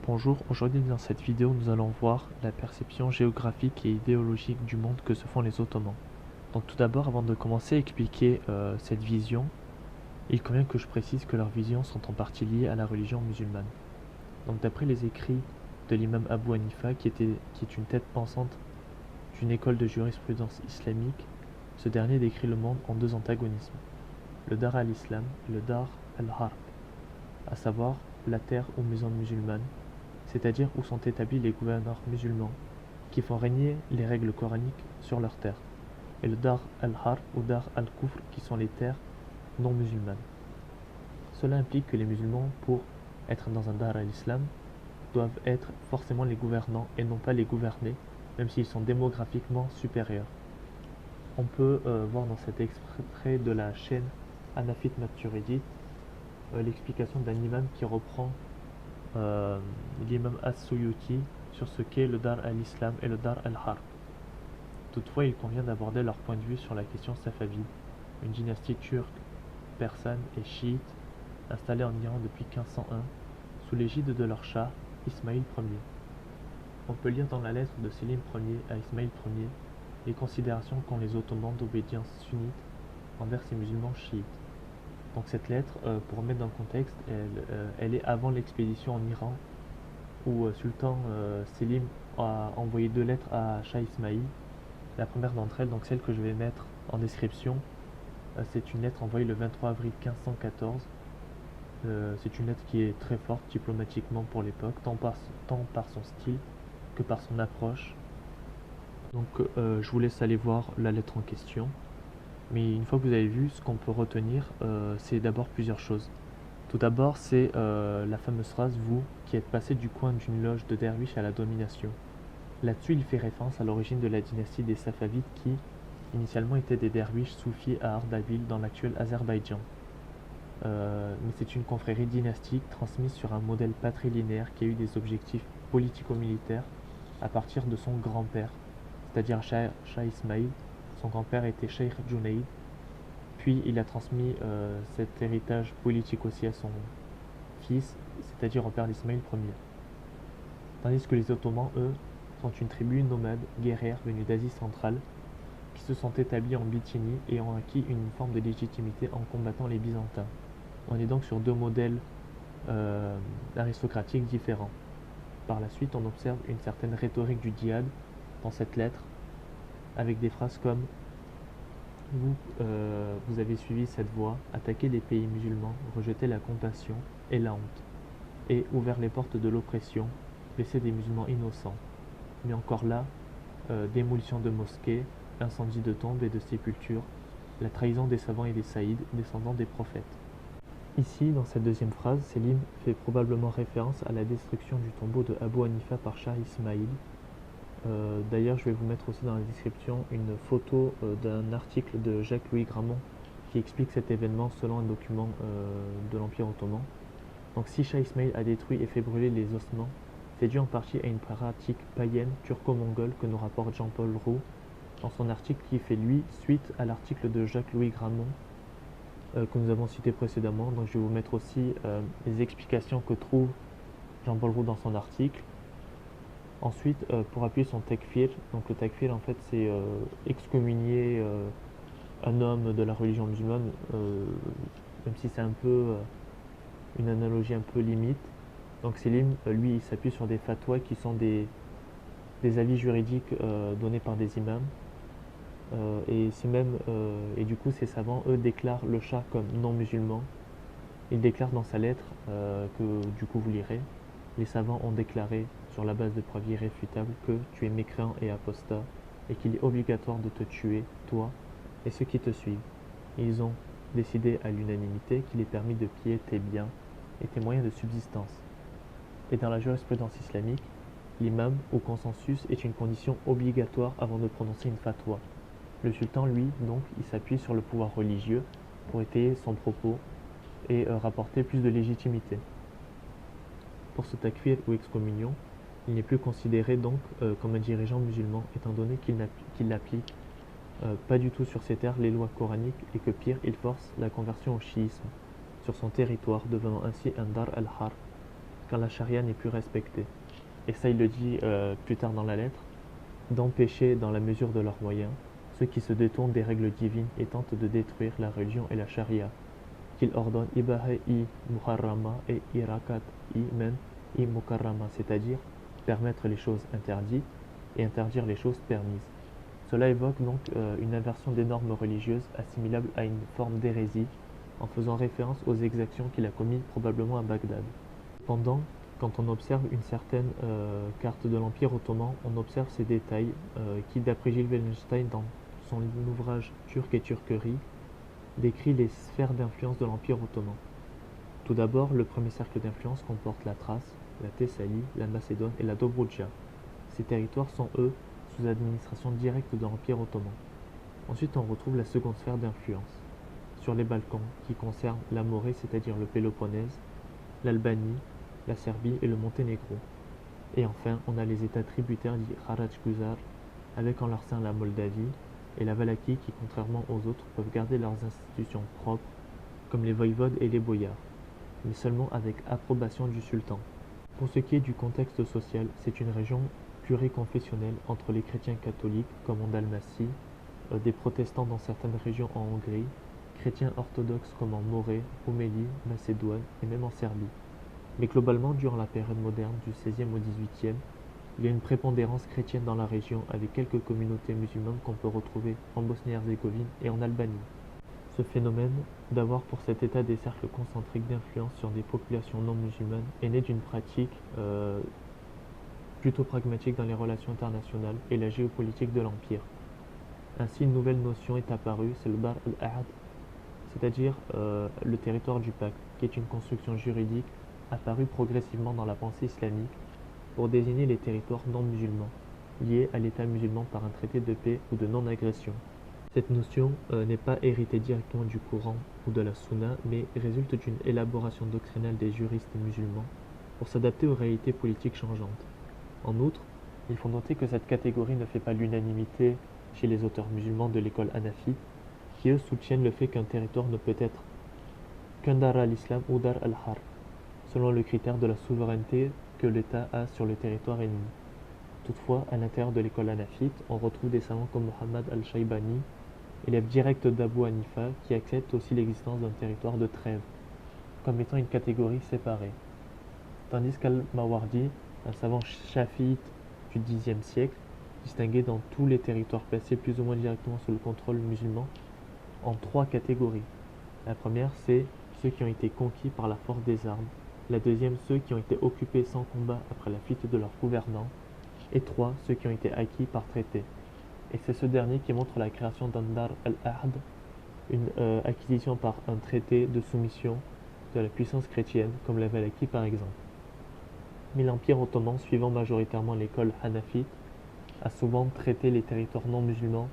Bonjour, aujourd'hui dans cette vidéo nous allons voir la perception géographique et idéologique du monde que se font les Ottomans. Donc tout d'abord, avant de commencer à expliquer cette vision, il convient que je précise que leurs visions sont en partie liées à la religion musulmane. Donc d'après les écrits de l'imam Abu Hanifa, qui est une tête pensante d'une école de jurisprudence islamique, ce dernier décrit le monde en deux antagonismes, le Dar al-Islam et le Dar al-Harb, à savoir la terre ou maison musulmane, c'est-à-dire où sont établis les gouverneurs musulmans qui font régner les règles coraniques sur leur terre, et le Dar al-Harb ou Dar al-Kufr qui sont les terres non musulmanes. Cela implique que les musulmans, pour être dans un Dar al-Islam, doivent être forcément les gouvernants et non pas les gouvernés, même s'ils sont démographiquement supérieurs. On peut voir dans cet extrait de la chaîne Hanafite Maturidite l'explication d'un imam qui reprend l'imam As-Suyuti sur ce qu'est le Dar al-Islam et le Dar al-Harb. Toutefois, il convient d'aborder leur point de vue sur la question safavide, une dynastie turque, persane et chiite installée en Iran depuis 1501 sous l'égide de leur shah Ismaïl Ier. On peut lire dans la lettre de Sélim Ier à Ismaïl Ier les considérations qu'ont les Ottomans d'obédience sunnite envers ces musulmans chiites. Donc cette lettre, pour remettre dans le contexte, elle est avant l'expédition en Iran où Sultan Selim a envoyé deux lettres à Shah Ismail. La première d'entre elles, donc celle que je vais mettre en description, c'est une lettre envoyée le 23 avril 1514. C'est une lettre qui est très forte diplomatiquement pour l'époque, tant par son style que par son approche. Donc je vous laisse aller voir la lettre en question. Mais une fois que vous avez vu, ce qu'on peut retenir, c'est d'abord plusieurs choses. Tout d'abord, c'est la fameuse phrase « vous, qui êtes passé du coin d'une loge de derviches à la domination ». Là-dessus, il fait référence à l'origine de la dynastie des Safavides qui, initialement, étaient des derviches soufis à Ardabil dans l'actuel Azerbaïdjan. Mais c'est une confrérie dynastique transmise sur un modèle patrilinéaire qui a eu des objectifs politico-militaires à partir de son grand-père, c'est-à-dire Shah Ismail. Son grand-père était Sheikh Junayd, puis il a transmis cet héritage politique aussi à son fils, c'est-à-dire au père d'Ismaïl Ier. Tandis que les Ottomans, eux, sont une tribu nomade, guerrière venue d'Asie centrale, qui se sont établis en Bithynie et ont acquis une forme de légitimité en combattant les Byzantins. On est donc sur deux modèles aristocratiques différents. Par la suite, on observe une certaine rhétorique du djihad dans cette lettre, avec des phrases comme vous avez suivi cette voie, attaqué les pays musulmans, rejeté la compassion et la honte, et ouvert les portes de l'oppression, laissé des musulmans innocents. Mais encore là, démolition de mosquées, incendie de tombes et de sépultures, la trahison des savants et des saïds, descendants des prophètes. Ici, dans cette deuxième phrase, Selim fait probablement référence à la destruction du tombeau de Abu Hanifa par Shah Ismail. D'ailleurs, je vais vous mettre aussi dans la description une photo d'un article de Jacques-Louis Gramont qui explique cet événement selon un document de l'Empire ottoman. Donc si Shah Ismail a détruit et fait brûler les ossements, c'est dû en partie à une pratique païenne turco-mongole que nous rapporte Jean-Paul Roux dans son article qui fait lui suite à l'article de Jacques-Louis Gramont que nous avons cité précédemment. Donc je vais vous mettre aussi les explications que trouve Jean-Paul Roux dans son article. Ensuite, pour appuyer son takfir, donc le takfir en fait c'est excommunier un homme de la religion musulmane, même si c'est un peu une analogie un peu limite. Donc Selim, lui, il s'appuie sur des fatwas qui sont des avis juridiques donnés par des imams. Et du coup, ces savants, eux, déclarent le Shah comme non musulman. Il déclare dans sa lettre, que du coup vous lirez, les savants ont déclaré, sur la base de preuves irréfutables, que tu es mécréant et apostat, et qu'il est obligatoire de te tuer, toi, et ceux qui te suivent. Ils ont décidé à l'unanimité qu'il est permis de piller tes biens et tes moyens de subsistance. Et dans la jurisprudence islamique, l'imam ou consensus est une condition obligatoire avant de prononcer une fatwa. Le sultan, lui, donc, il s'appuie sur le pouvoir religieux pour étayer son propos et rapporter plus de légitimité. Pour ce takfir ou excommunion, il n'est plus considéré donc comme un dirigeant musulman, étant donné qu'il n'applique pas du tout sur ses terres les lois coraniques et que pire, il force la conversion au chiisme sur son territoire, devenant ainsi un Dar al-Harb, quand la charia n'est plus respectée. Et ça, il le dit plus tard dans la lettre, d'empêcher dans la mesure de leurs moyens ceux qui se détournent des règles divines et tentent de détruire la religion et la charia, qu'il ordonne ibaha i muharrama et irakat i men i mukarrama, c'est-à-dire permettre les choses interdites et interdire les choses permises. Cela évoque donc une inversion des normes religieuses assimilable à une forme d'hérésie, en faisant référence aux exactions qu'il a commises probablement à Bagdad. Cependant, quand on observe une certaine carte de l'Empire ottoman, on observe ces détails qui, d'après Gilles Wallenstein dans son ouvrage Turc et Turquerie, décrit les sphères d'influence de l'Empire ottoman. Tout d'abord, le premier cercle d'influence comporte la Thrace, la Thessalie, la Macédoine et la Dobroudja. Ces territoires sont, eux, sous administration directe de l'Empire ottoman. Ensuite, on retrouve la seconde sphère d'influence, sur les Balkans, qui concerne la Morée, c'est-à-dire le Péloponnèse, l'Albanie, la Serbie et le Monténégro. Et enfin, on a les États tributaires dits Kharajguzar, avec en leur sein la Moldavie et la Valaquie qui, contrairement aux autres, peuvent garder leurs institutions propres, comme les voïvodes et les boyards, mais seulement avec approbation du sultan. Pour ce qui est du contexte social, c'est une région pluriconfessionnelle entre les chrétiens catholiques, comme en Dalmatie, des protestants dans certaines régions en Hongrie, chrétiens orthodoxes comme en Morée, Roumélie, Macédoine et même en Serbie. Mais globalement, durant la période moderne du XVIe au XVIIIe, il y a une prépondérance chrétienne dans la région avec quelques communautés musulmanes qu'on peut retrouver en Bosnie-Herzégovine et en Albanie. Ce phénomène d'avoir pour cet état des cercles concentriques d'influence sur des populations non musulmanes est né d'une pratique plutôt pragmatique dans les relations internationales et la géopolitique de l'Empire. Ainsi, une nouvelle notion est apparue, c'est le Dar al-Ahd, c'est-à-dire le territoire du pacte, qui est une construction juridique apparue progressivement dans la pensée islamique pour désigner les territoires non musulmans, liés à l'État musulman par un traité de paix ou de non-agression. Cette notion n'est pas héritée directement du Coran ou de la Sunna, mais résulte d'une élaboration doctrinale des juristes musulmans pour s'adapter aux réalités politiques changeantes. En outre, il faut noter que cette catégorie ne fait pas l'unanimité chez les auteurs musulmans de l'école hanafite, qui eux soutiennent le fait qu'un territoire ne peut être qu'un dar al-Islam ou dar al-Har, selon le critère de la souveraineté que l'État a sur le territoire ennemi. Toutefois, à l'intérieur de l'école hanafite, on retrouve des savants comme Muhammad al-Shaybani, élève direct d'Abu Hanifa, qui accepte aussi l'existence d'un territoire de trêve, comme étant une catégorie séparée. Tandis qu'al-Mawardi, un savant chafiite du Xe siècle, distinguait dans tous les territoires placés plus ou moins directement sous le contrôle musulman en trois catégories. La première, c'est ceux qui ont été conquis par la force des armes. La deuxième, ceux qui ont été occupés sans combat après la fuite de leurs gouvernants. Et trois, ceux qui ont été acquis par traité. Et c'est ce dernier qui montre la création d'un Dar al-Ahd, une acquisition par un traité de soumission de la puissance chrétienne, comme la Valaquie par exemple. Mais l'Empire ottoman, suivant majoritairement l'école hanafite, a souvent traité les territoires non musulmans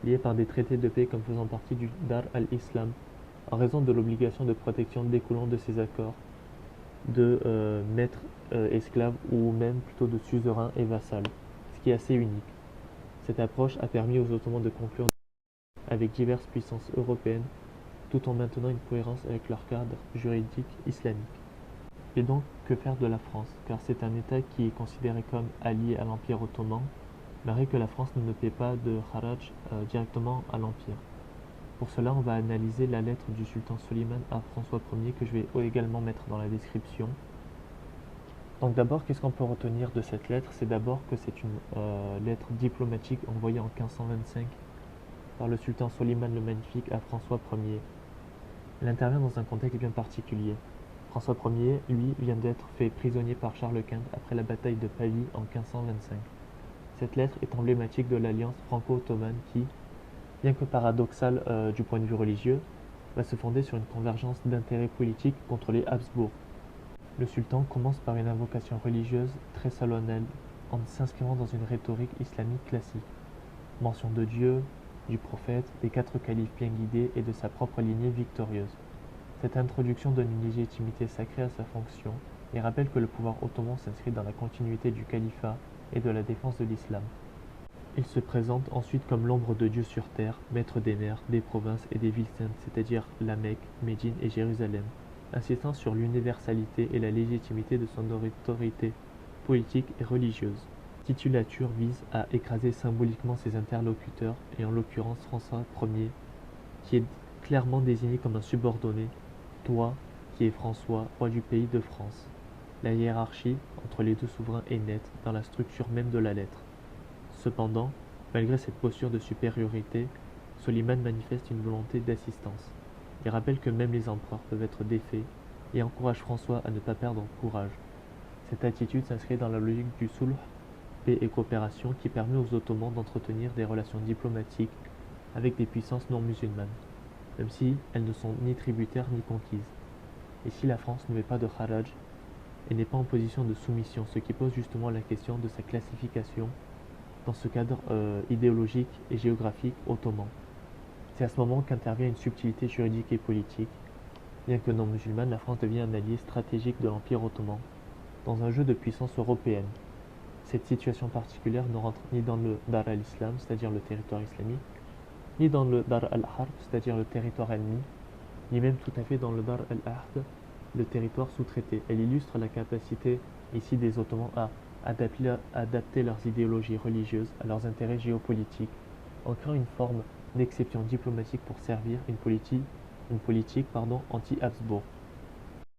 liés par des traités de paix comme faisant partie du Dar al-Islam, en raison de l'obligation de protection découlant de ces accords de maître esclave ou même plutôt de suzerain et vassal, ce qui est assez unique. Cette approche a permis aux Ottomans de conclure avec diverses puissances européennes tout en maintenant une cohérence avec leur cadre juridique islamique. Et donc, que faire de la France? Car c'est un État qui est considéré comme allié à l'Empire ottoman, malgré que la France ne paie pas de Kharaj directement à l'Empire. Pour cela, on va analyser la lettre du sultan Soliman à François Ier que je vais également mettre dans la description. Donc d'abord, qu'est-ce qu'on peut retenir de cette lettre? C'est d'abord que c'est une lettre diplomatique envoyée en 1525 par le sultan Soliman le Magnifique à François Ier. Elle intervient dans un contexte bien particulier. François Ier, lui, vient d'être fait prisonnier par Charles Quint après la bataille de Pavie en 1525. Cette lettre est emblématique de l'alliance franco-ottomane qui, bien que paradoxale du point de vue religieux, va se fonder sur une convergence d'intérêts politiques contre les Habsbourg. Le sultan commence par une invocation religieuse très solennelle en s'inscrivant dans une rhétorique islamique classique. Mention de Dieu, du prophète, des 4 califes bien guidés et de sa propre lignée victorieuse. Cette introduction donne une légitimité sacrée à sa fonction et rappelle que le pouvoir ottoman s'inscrit dans la continuité du califat et de la défense de l'islam. Il se présente ensuite comme l'ombre de Dieu sur terre, maître des mers, des provinces et des villes saintes, c'est-à-dire la Mecque, Médine et Jérusalem, insistant sur l'universalité et la légitimité de son autorité politique et religieuse. Cette titulature vise à écraser symboliquement ses interlocuteurs, et en l'occurrence François Ier, qui est clairement désigné comme un subordonné, toi, qui est François, roi du pays de France. La hiérarchie entre les deux souverains est nette dans la structure même de la lettre. Cependant, malgré cette posture de supériorité, Soliman manifeste une volonté d'assistance. Il rappelle que même les empereurs peuvent être défaits et encourage François à ne pas perdre courage. Cette attitude s'inscrit dans la logique du sulh, paix et coopération, qui permet aux Ottomans d'entretenir des relations diplomatiques avec des puissances non musulmanes, même si elles ne sont ni tributaires ni conquises. Et si la France ne met pas de kharaj, elle n'est pas en position de soumission, ce qui pose justement la question de sa classification dans ce cadre idéologique et géographique ottoman. C'est à ce moment qu'intervient une subtilité juridique et politique. Bien que non musulmane, la France devient un allié stratégique de l'Empire ottoman, dans un jeu de puissance européenne. Cette situation particulière ne rentre ni dans le Dar al-Islam, c'est-à-dire le territoire islamique, ni dans le Dar al-Harb, c'est-à-dire le territoire ennemi, ni même tout à fait dans le Dar al-Ahd, le territoire sous-traité. Elle illustre la capacité ici des Ottomans à adapter leurs idéologies religieuses à leurs intérêts géopolitiques, en créant une forme d'exception diplomatique pour servir une politique anti-Habsbourg.